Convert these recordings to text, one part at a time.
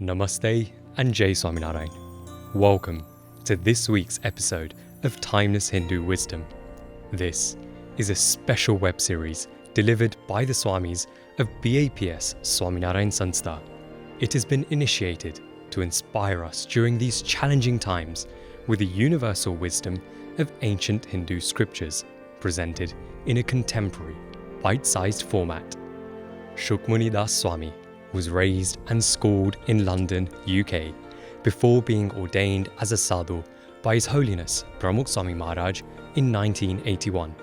Namaste and Jai Swaminarayan. Welcome to this week's episode of Timeless Hindu Wisdom. This is a special web series delivered by the Swamis of BAPS Swaminarayan Sanstha. It has been initiated to inspire us during these challenging times with the universal wisdom of ancient Hindu scriptures presented in a contemporary, bite-sized format. Shukmunidas Swami was raised and schooled in London, UK, before being ordained as a sadhu by His Holiness Pramukh Swami Maharaj in 1981.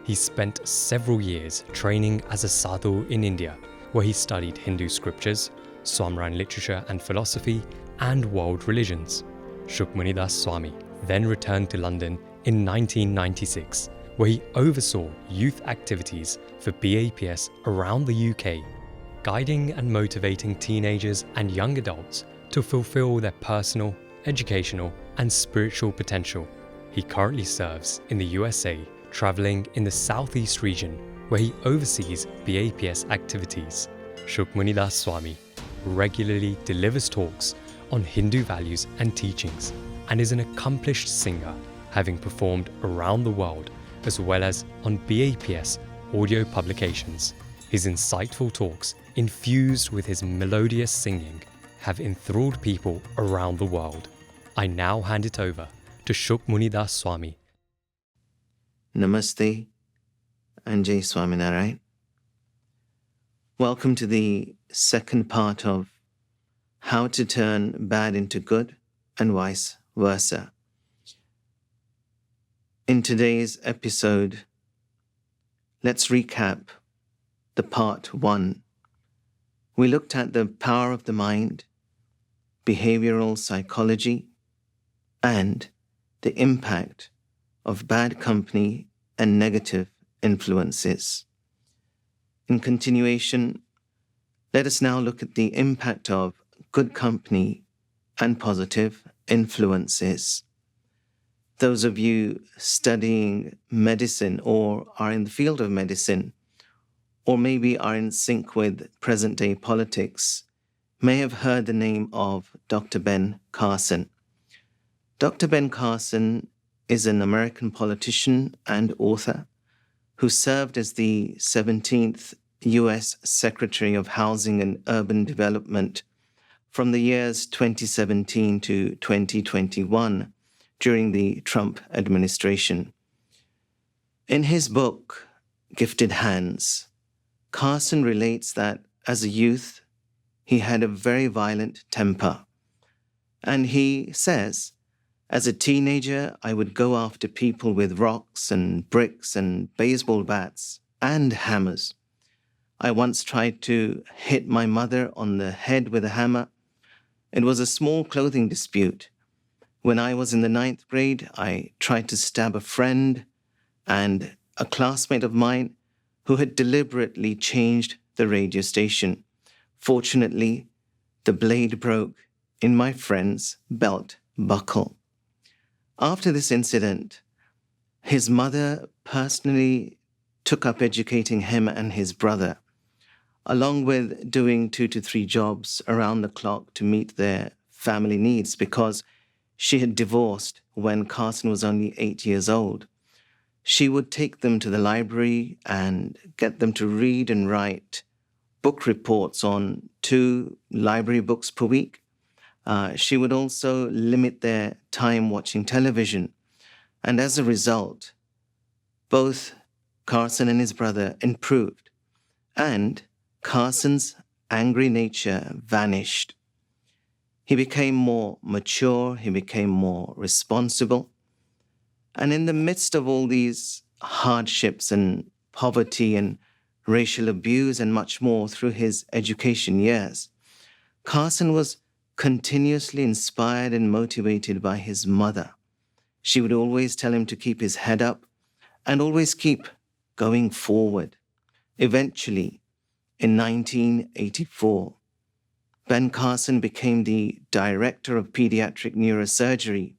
He spent several years training as a sadhu in India, where he studied Hindu scriptures, Swamran literature and philosophy, and world religions. Shukmunidas Swami then returned to London in 1996, where he oversaw youth activities for BAPS around the UK, guiding and motivating teenagers and young adults to fulfill their personal, educational, and spiritual potential. He currently serves in the USA, traveling in the Southeast region, where he oversees BAPS activities. Shukmunidas Swami regularly delivers talks on Hindu values and teachings, and is an accomplished singer, having performed around the world as well as on BAPS audio publications. His insightful talks, infused with his melodious singing, have enthralled people around the world. I now hand it over to Shukmunidas Swami. Namaste and Jai Swaminarayan. Welcome to the second part of How to Turn Bad into Good and Vice Versa. In today's episode, let's recap the part 1. We looked at the power of the mind, behavioral psychology, and the impact of bad company and negative influences. In continuation, let us now look at the impact of good company and positive influences. Those of you studying medicine or are in the field of medicine, or maybe are in sync with present-day politics, may have heard the name of Dr. Ben Carson. Dr. Ben Carson is an American politician and author who served as the 17th U.S. Secretary of Housing and Urban Development from the years 2017 to 2021 during the Trump administration. In his book, Gifted Hands, Carson relates that as a youth, he had a very violent temper. And he says, as a teenager, I would go after people with rocks and bricks and baseball bats and hammers. I once tried to hit my mother on the head with a hammer. It was a small clothing dispute. When I was in the 9th grade, I tried to stab a friend and a classmate of mine who had deliberately changed the radio station. Fortunately, the blade broke in my friend's belt buckle. After this incident, his mother personally took up educating him and his brother, along with doing 2 to 3 jobs around the clock to meet their family needs, because she had divorced when Carson was only 8 years old. She would take them to the library and get them to read and write book reports on 2 library books per week. She would also limit their time watching television. And as a result, both Carson and his brother improved, and Carson's angry nature vanished. He became more mature, he became more responsible. And in the midst of all these hardships and poverty and racial abuse and much more through his education years, Carson was continuously inspired and motivated by his mother. She would always tell him to keep his head up and always keep going forward. Eventually, in 1984, Ben Carson became the director of pediatric neurosurgery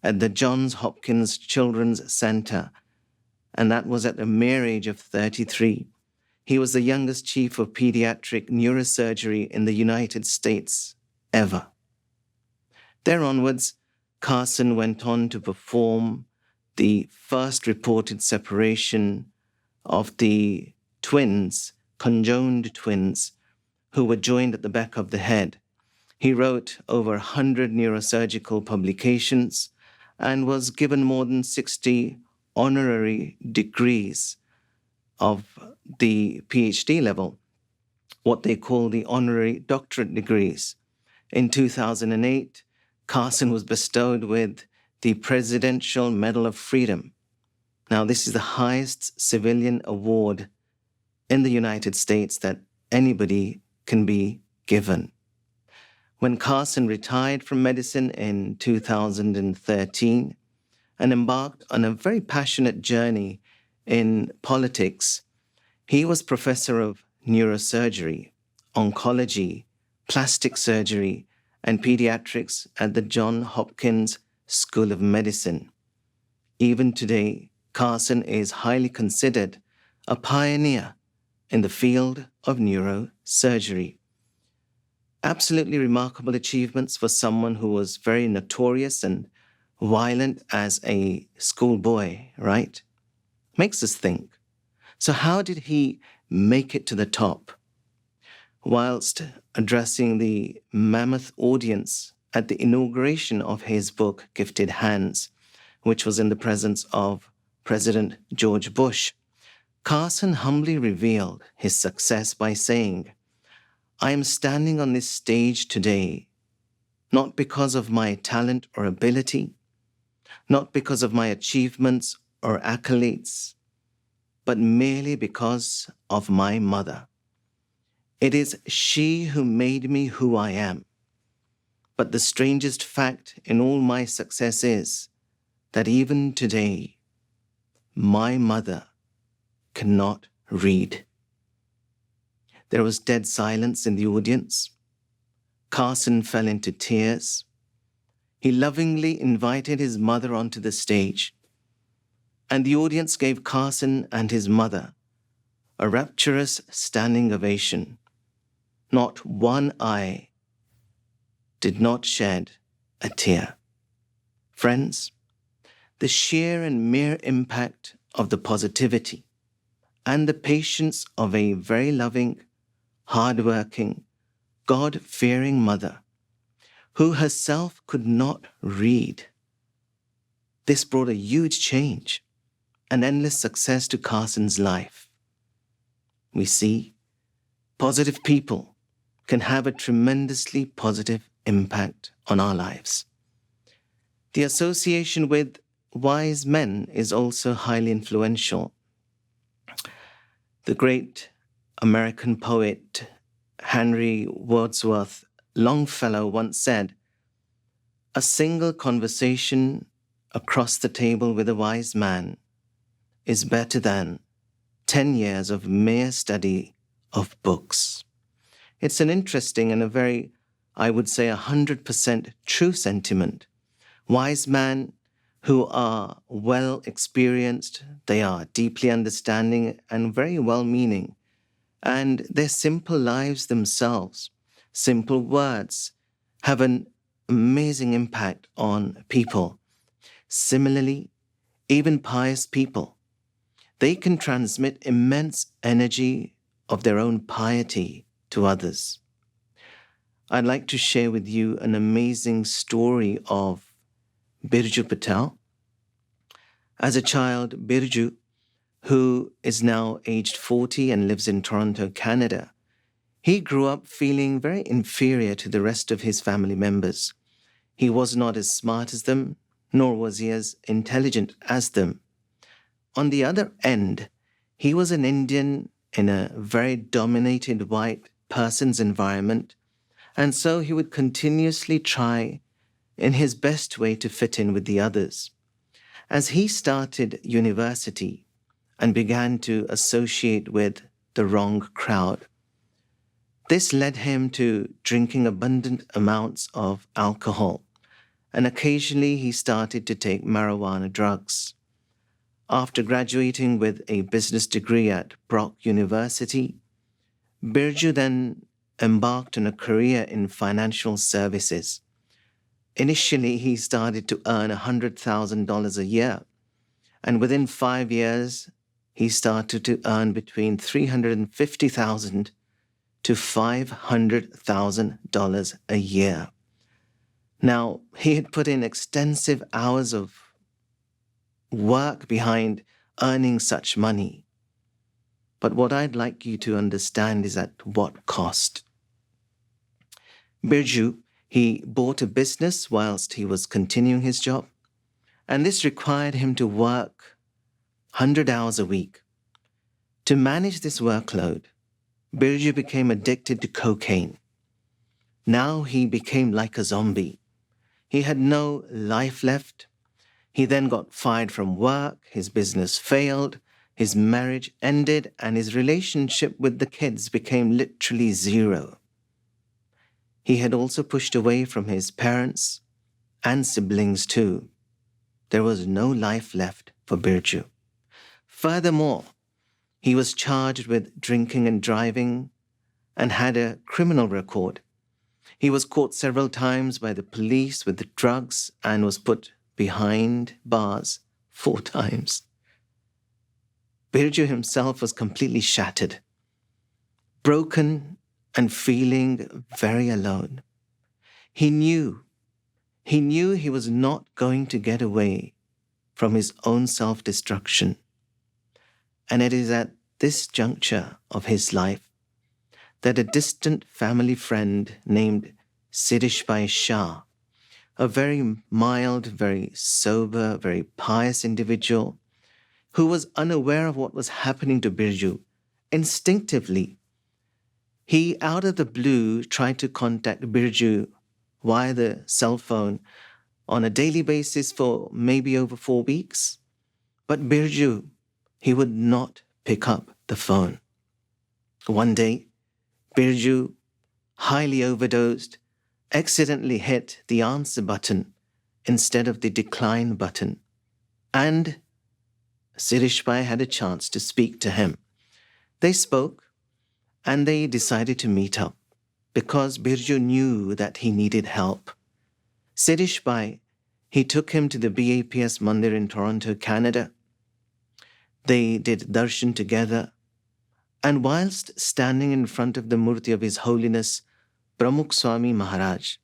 at the Johns Hopkins Children's Center, and that was at a mere age of 33. He was the youngest chief of pediatric neurosurgery in the United States ever. There onwards, Carson went on to perform the first reported separation of the twins, conjoined twins, who were joined at the back of the head. He wrote over 100 neurosurgical publications and was given more than 60 honorary degrees of the PhD level, what they call the honorary doctorate degrees. In 2008, Carson was bestowed with the Presidential Medal of Freedom. Now, this is the highest civilian award in the United States that anybody can be given. When Carson retired from medicine in 2013 and embarked on a very passionate journey in politics, he was professor of neurosurgery, oncology, plastic surgery, and pediatrics at the Johns Hopkins School of Medicine. Even today, Carson is highly considered a pioneer in the field of neurosurgery. Absolutely remarkable achievements for someone who was very notorious and violent as a schoolboy, right? Makes us think. So how did he make it to the top? Whilst addressing the mammoth audience at the inauguration of his book, Gifted Hands, which was in the presence of President George Bush, Carson humbly revealed his success by saying, "I am standing on this stage today, not because of my talent or ability, not because of my achievements or accolades, but merely because of my mother. It is she who made me who I am. But the strangest fact in all my success is that even today, my mother cannot read." There was dead silence in the audience. Carson fell into tears. He lovingly invited his mother onto the stage, and the audience gave Carson and his mother a rapturous standing ovation. Not one eye did not shed a tear. Friends, the sheer and mere impact of the positivity and the patience of a very loving, hard-working, God-fearing mother who herself could not read. This brought a huge change and endless success to Carson's life. We see positive people can have a tremendously positive impact on our lives. The association with wise men is also highly influential. The great American poet Henry Wadsworth Longfellow once said, "A single conversation across the table with a wise man is better than 10 years of mere study of books." It's an interesting and a very, I would say, 100% true sentiment. Wise men who are well experienced, they are deeply understanding and very well-meaning, and their simple lives themselves, simple words, have an amazing impact on people. Similarly, even pious people, they can transmit immense energy of their own piety to others. I'd like to share with you an amazing story of Birju Patel. As a child, Birju, who is now aged 40 and lives in Toronto, Canada, he grew up feeling very inferior to the rest of his family members. He was not as smart as them, nor was he as intelligent as them. On the other end, he was an Indian in a very dominated white person's environment, and so he would continuously try in his best way to fit in with the others. As he started university and began to associate with the wrong crowd, this led him to drinking abundant amounts of alcohol, and occasionally he started to take marijuana drugs. After graduating with a business degree at Brock University, Birju then embarked on a career in financial services. Initially, he started to earn $100,000 a year, and within 5 years, he started to earn between $350,000 to $500,000 a year. Now, he had put in extensive hours of work behind earning such money. But what I'd like you to understand is at what cost. Birju, he bought a business whilst he was continuing his job, and this required him to work 100 hours a week. To manage this workload, Birju became addicted to cocaine. Now he became like a zombie. He had no life left. He then got fired from work, his business failed, his marriage ended, and his relationship with the kids became literally zero. He had also pushed away from his parents and siblings too. There was no life left for Birju. Furthermore, he was charged with drinking and driving and had a criminal record. He was caught several times by the police with drugs and was put behind bars 4 times. Birju himself was completely shattered, broken and feeling very alone. He knew he was not going to get away from his own self-destruction. And it is at this juncture of his life that a distant family friend named Sidishbhai Shah, a very mild, very sober, very pious individual who was unaware of what was happening to Birju, instinctively, he out of the blue tried to contact Birju via the cell phone on a daily basis for maybe over 4 weeks. But Birju, he would not pick up the phone. One day, Birju, highly overdosed, accidentally hit the answer button instead of the decline button. And Sirishbhai had a chance to speak to him. They spoke and they decided to meet up because Birju knew that he needed help. Sirishbhai, he took him to the BAPS Mandir in Toronto, Canada. They did darshan together, and whilst standing in front of the murti of His Holiness, Pramukh Swami Maharaj,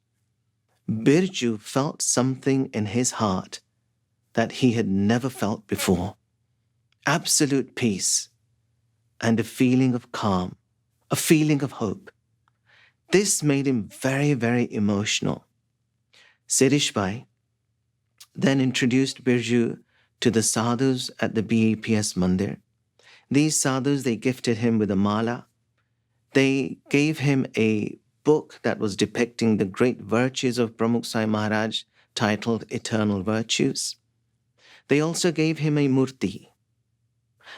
Birju felt something in his heart that he had never felt before. Absolute peace and a feeling of calm, a feeling of hope. This made him very, very emotional. Sirishbhai then introduced Birju to the sadhus at the BAPS Mandir. These sadhus, they gifted him with a mala. They gave him a book that was depicting the great virtues of Pramukh Sai Maharaj, titled Eternal Virtues. They also gave him a murti.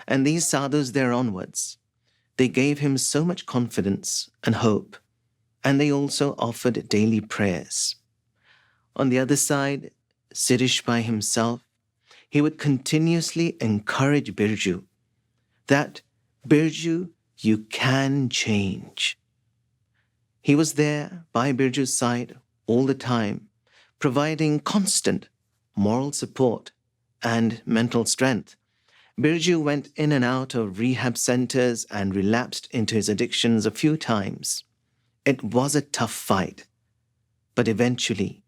And these sadhus there onwards, they gave him so much confidence and hope, and they also offered daily prayers. On the other side, Sirishbhai himself, he would continuously encourage Birju that, Birju, you can change. He was there by Birju's side all the time, providing constant moral support and mental strength. Birju went in and out of rehab centers and relapsed into his addictions a few times. It was a tough fight, but eventually,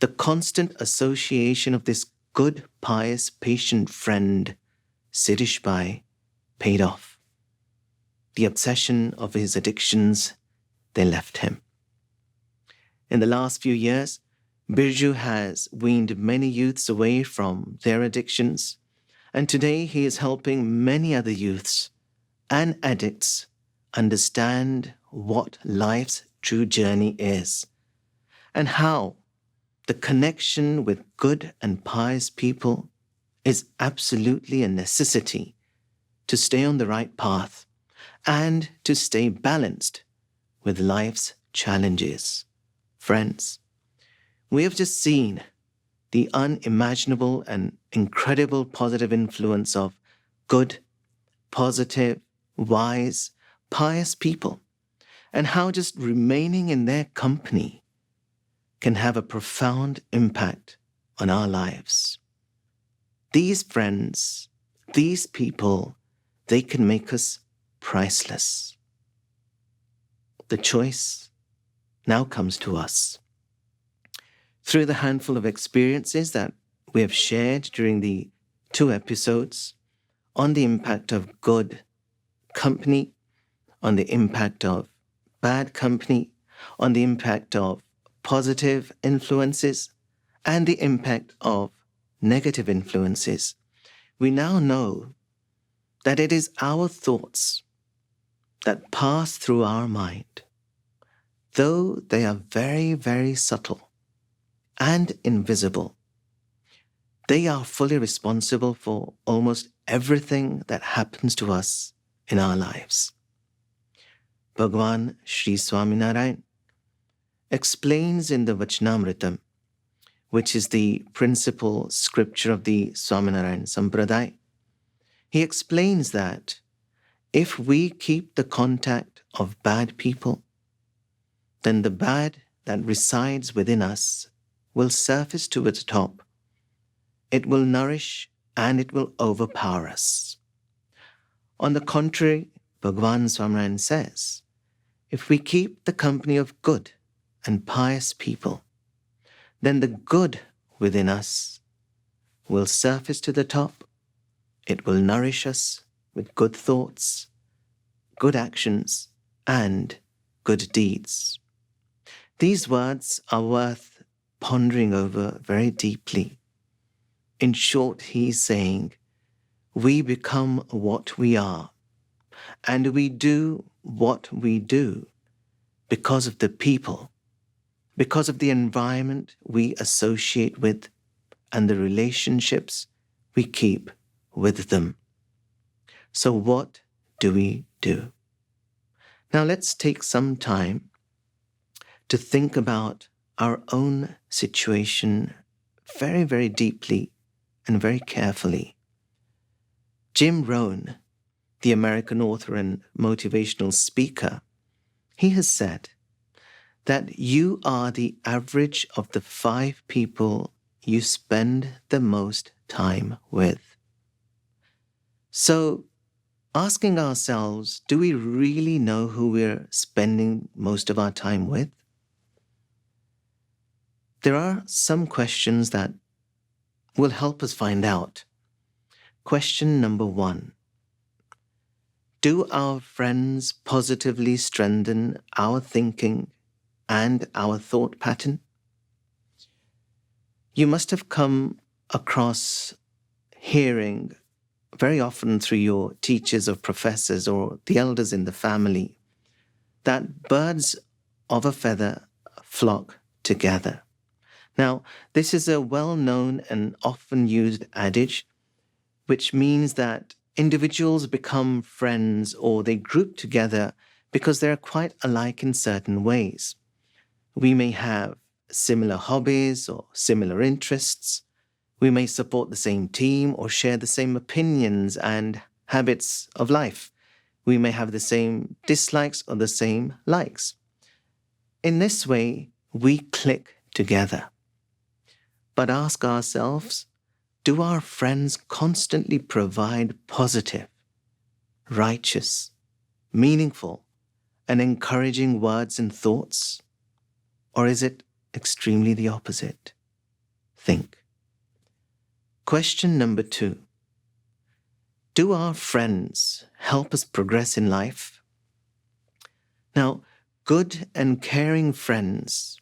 the constant association of this good, pious, patient friend, Sirishbhai, paid off. The obsession of his addictions, they left him. In the last few years, Birju has weaned many youths away from their addictions, and today he is helping many other youths and addicts understand what life's true journey is and how the connection with good and pious people is absolutely a necessity to stay on the right path and to stay balanced with life's challenges. Friends, we have just seen the unimaginable and incredible positive influence of good, positive, wise, pious people. and how just remaining in their company can have a profound impact on our lives. These friends, these people, they can make us priceless. The choice now comes to us. Through the handful of experiences that we have shared during the 2 episodes on the impact of good company, on the impact of bad company, on the impact of positive influences, and the impact of negative influences, we now know that it is our thoughts that pass through our mind, though they are very, very subtle and invisible. They are fully responsible for almost everything that happens to us in our lives. Bhagavan Sri Swaminarayan explains in the Vachanamritam, which is the principal scripture of the Swaminarayan Sampradaya, he explains that if we keep the contact of bad people, then the bad that resides within us will surface to its top. It will nourish and it will overpower us. On the contrary, Bhagavan Swaminarayan says, if we keep the company of good and pious people, then the good within us will surface to the top. It will nourish us with good thoughts, good actions, and good deeds. These words are worth pondering over very deeply. In short, he is saying, we become what we are, and we do what we do because of the people, because of the environment we associate with, and the relationships we keep with them. So what do we do? Now let's take some time to think about our own situation very, very deeply and very carefully. Jim Rohn, the American author and motivational speaker, he has said that you are the average of the 5 people you spend the most time with. So, asking ourselves, do we really know who we're spending most of our time with? There are some questions that will help us find out. Question number 1. Do our friends positively strengthen our thinking and our thought pattern? You must have come across hearing very often through your teachers or professors or the elders in the family that birds of a feather flock together. Now, this is a well-known and often used adage, which means that individuals become friends or they group together because they're quite alike in certain ways. We may have similar hobbies or similar interests. We may support the same team or share the same opinions and habits of life. We may have the same dislikes or the same likes. In this way, we click together. But ask ourselves, do our friends constantly provide positive, righteous, meaningful, and encouraging words and thoughts? Or is it extremely the opposite? Think. Question number 2. Do our friends help us progress in life? Now, good and caring friends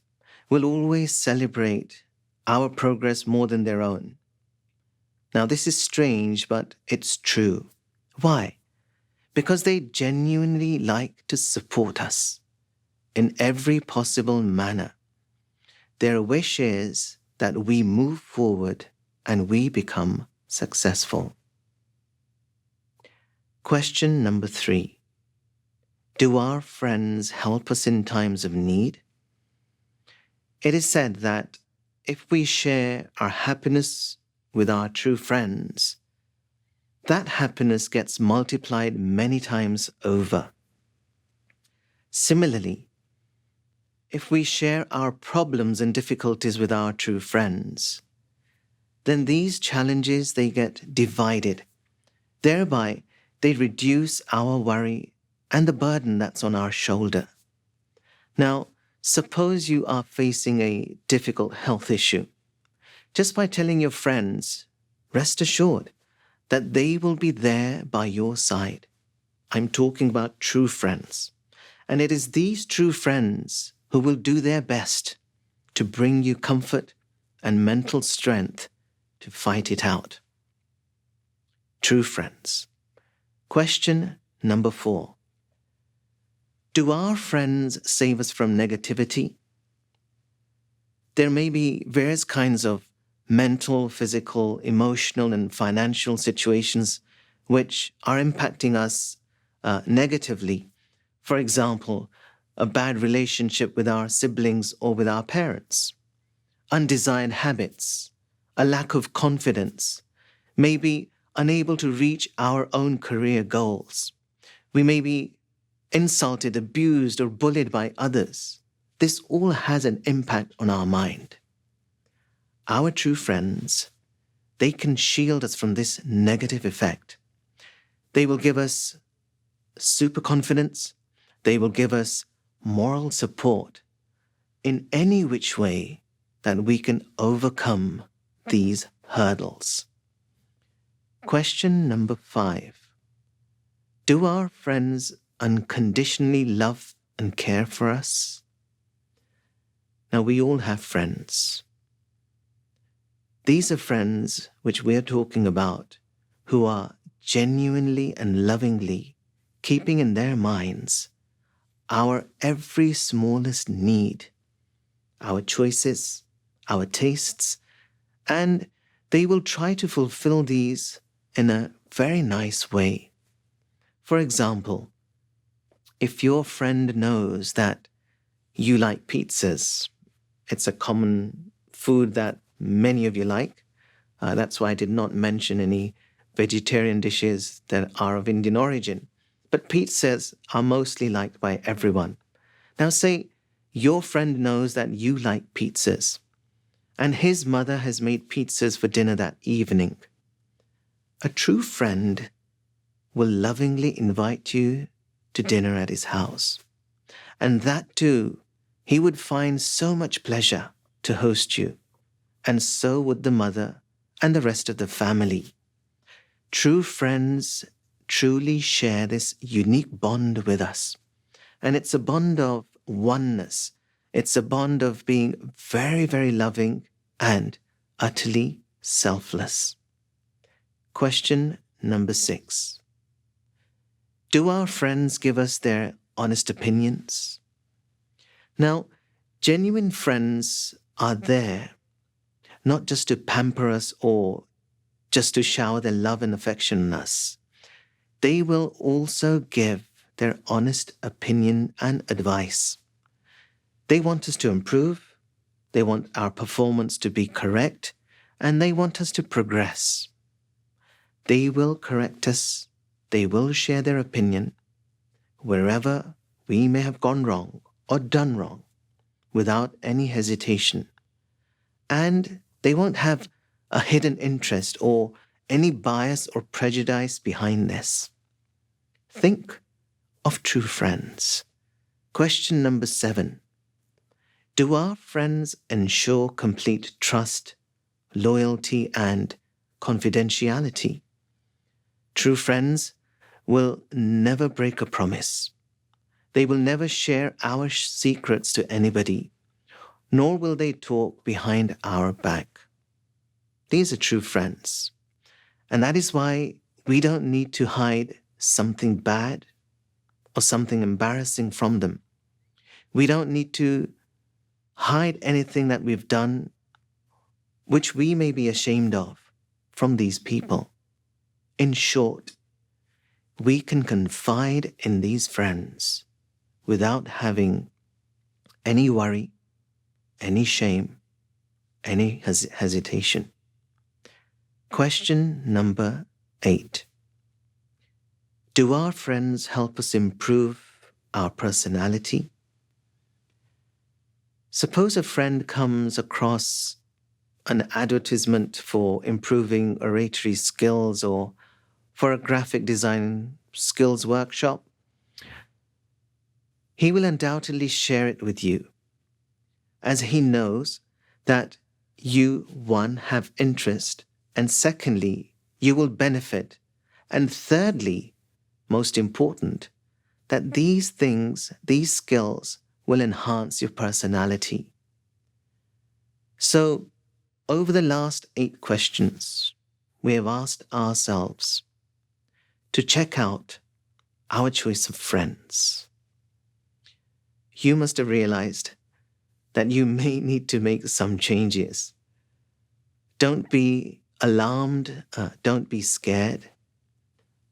will always celebrate our progress more than their own. Now, this is strange, but it's true. Why? Because they genuinely like to support us in every possible manner. Their wish is that we move forward and we become successful. Question number 3. Do our friends help us in times of need? It is said that if we share our happiness with our true friends, that happiness gets multiplied many times over. Similarly, if we share our problems and difficulties with our true friends, then these challenges, they get divided. Thereby, they reduce our worry and the burden that's on our shoulder. Now, suppose you are facing a difficult health issue. Just by telling your friends, rest assured that they will be there by your side. I'm talking about true friends. And it is these true friends who will do their best to bring you comfort and mental strength to fight it out. True friends. Question number 4. Do our friends save us from negativity? There may be various kinds of mental, physical, emotional, and financial situations which are impacting us negatively. For example, a bad relationship with our siblings or with our parents, undesired habits, a lack of confidence, maybe unable to reach our own career goals. We may be insulted, abused, or bullied by others. This all has an impact on our mind. Our true friends, they can shield us from this negative effect. They will give us super confidence. They will give us moral support in any which way that we can overcome these hurdles. Question number 5. Do our friends unconditionally love and care for us? Now, we all have friends. These are friends which we are talking about who are genuinely and lovingly keeping in their minds our every smallest need, our choices, our tastes, and they will try to fulfill these in a very nice way. For example, if your friend knows that you like pizzas, it's a common food that many of you like. That's why I did not mention any vegetarian dishes that are of Indian origin. But pizzas are mostly liked by everyone. Now say your friend knows that you like pizzas, and his mother has made pizzas for dinner that evening. A true friend will lovingly invite you to dinner at his house. And that too, he would find so much pleasure to host you. And so would the mother and the rest of the family. True friends truly share this unique bond with us. And it's a bond of oneness. It's a bond of being very, very loving and utterly selfless. Question number 6. Do our friends give us their honest opinions? Now, genuine friends are there not just to pamper us or just to shower their love and affection on us. They will also give their honest opinion and advice. They want us to improve, they want our performance to be correct, and they want us to progress. They will correct us, they will share their opinion wherever we may have gone wrong or done wrong without any hesitation. And they won't have a hidden interest or any bias or prejudice behind this. Think of true friends. Question number 7. Do our friends ensure complete trust, loyalty, and confidentiality? True friends will never break a promise. They will never share our secrets to anybody, nor will they talk behind our back. These are true friends. And that is why we don't need to hide something bad or something embarrassing from them. We don't need to hide anything that we've done which we may be ashamed of from these people. In short, we can confide in these friends without having any worry, any shame, any hesitation. Question number 8. Do our friends help us improve our personality. Suppose a friend comes across an advertisement for improving oratory skills or for a graphic design skills workshop. He will undoubtedly share it with you, as he knows that you, one, have interest, and secondly, you will benefit, and thirdly, most important, that these things, these skills, will enhance your personality. So, over the last 8 questions, we have asked ourselves to check out our choice of friends. You must have realized that you may need to make some changes. Don't be alarmed, don't be scared,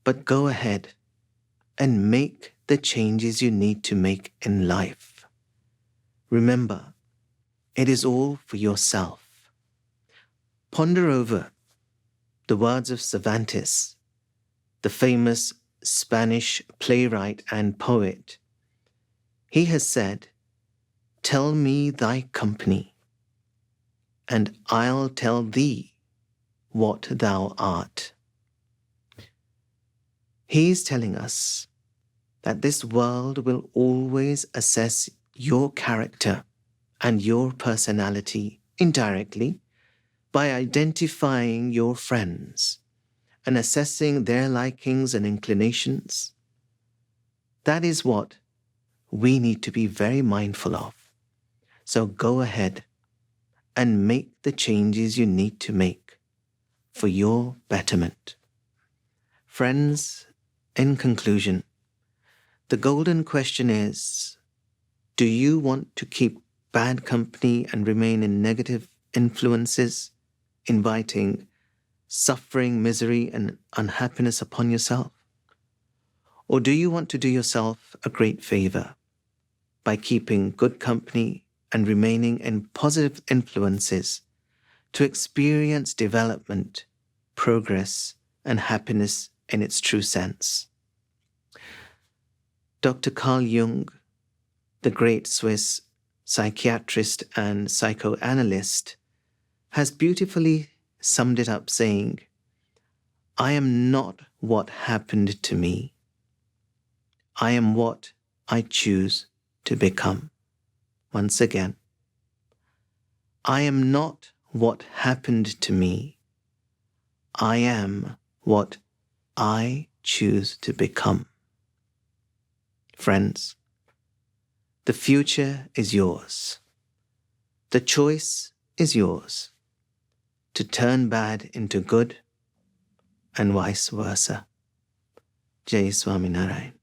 but go ahead and make the changes you need to make in life. Remember, it is all for yourself. Ponder over the words of Cervantes, the famous Spanish playwright and poet. He has said, "Tell me thy company, and I'll tell thee what thou art." He's telling us that this world will always assess your character and your personality indirectly by identifying your friends and assessing their likings and inclinations. That is what we need to be very mindful of. So go ahead and make the changes you need to make for your betterment. Friends, in conclusion, the golden question is, do you want to keep bad company and remain in negative influences, inviting suffering, misery, and unhappiness upon yourself? Or do you want to do yourself a great favor by keeping good company and remaining in positive influences to experience development, progress, and happiness in its true sense? Dr. Carl Jung, the great Swiss psychiatrist and psychoanalyst, has beautifully summed it up saying, "I am not what happened to me. I am what I choose to become." Once again, I am not what happened to me. I am what I choose to become. Friends, the future is yours. The choice is yours to turn bad into good and vice versa. Jai Swaminarayan.